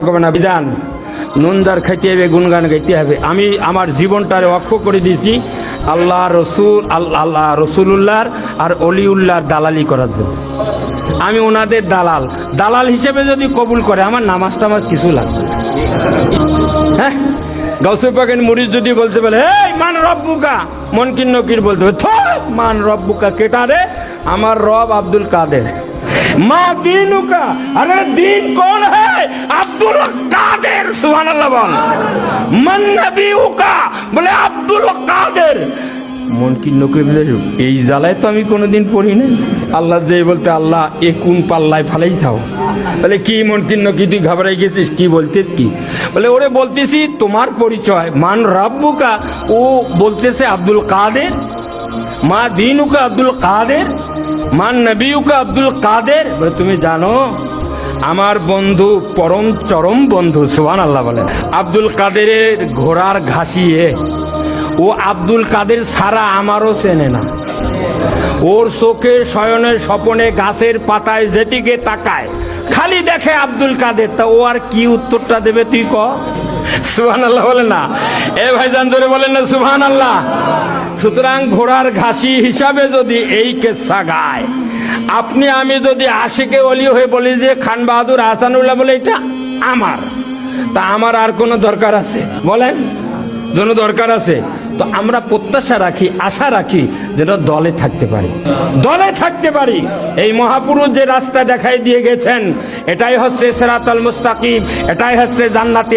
বিধান নুনদার খাইতে হবে, গুনগান গাইতে হবে। আমি আমার জীবনটারে অক্ষ করে দিয়েছি আল্লাহ রসুল আল্লাহ রসুল্লাহর আর অলিউল্লাহর দালালি করার জন্য। আমি ওনাদের দালাল হিসেবে যদি কবুল করে আমার নামাজ টামাজ কিছু লাগবে। হ্যাঁ, গাউসে পাকের মুরিদ যদি বলতে বলে এই মান রব্বুকা, মনকির নকির বলতে হবে মান রব্বুকা কেটা রে? আমার রব আব্দুল কাদের। মা দীনুকা, अरे दीन कौन है? अब्दुल कादिर। सुभान अल्लाह बोल। मन नबीउका, बोले अब्दुल कादिर। মনকির নকির এই জ্বালায় তো আমি কোনোদিন পড়ি নাই। আল্লাহ যে বলতে আল্লাহ এ কোন পাল্লায় ফালাই যাও, বলে কি মনকির নকি তুই ঘাবড়াই গেছিস? কি বলতে কি? বলে ওরে বলতেছি তোমার পরিচয় মান রব্বুকা, ও বলতেছে আব্দুল কাদের। মা দীনুকা আব্দুল কাদের, মান নবীউকা আব্দুল কাদের। বলে তুমি জানো আমার বন্ধু পরম চরম বন্ধু, সুবহানাল্লাহ বলেন, আব্দুল কাদেরের ঘোড়ার ঘাসিয়ে ও আব্দুল কাদের ছাড়া আমারও চেনে না। ওর চোখে শয়নের স্বপনে গাছের পাতায় যেদিকে তাকায় খালি দেখে আব্দুল কাদের। তা ও আর কি উত্তরটা দেবে তুই ক? সুবহানাল্লাহ বলেন না? এ ভাইজান জোরে বলেন না সুবহানাল্লাহ। সুতরাং ঘোড়ার ঘাসি হিসাবে যদি এই কেসা গায়, আপনি আমি যদি আশিকে ওলি হয়ে বলি যে খান বাহাদুর আহসানুল্লাহ বলে এটা আমার, তা আমার আর কোনো দরকার আছে? বলেন, জন্য দরকার আছে? তো আমরা প্রত্যাশা রাখি, আশা রাখি যেন দলে থাকতে পারি, দলে থাকতে পারি। এই মহাপুরুষ যে রাস্তা দেখাই দিয়ে গেছেন এটাই হচ্ছে সিরাতাল মুস্তাকিম, এটাই হচ্ছে জান্নাতি।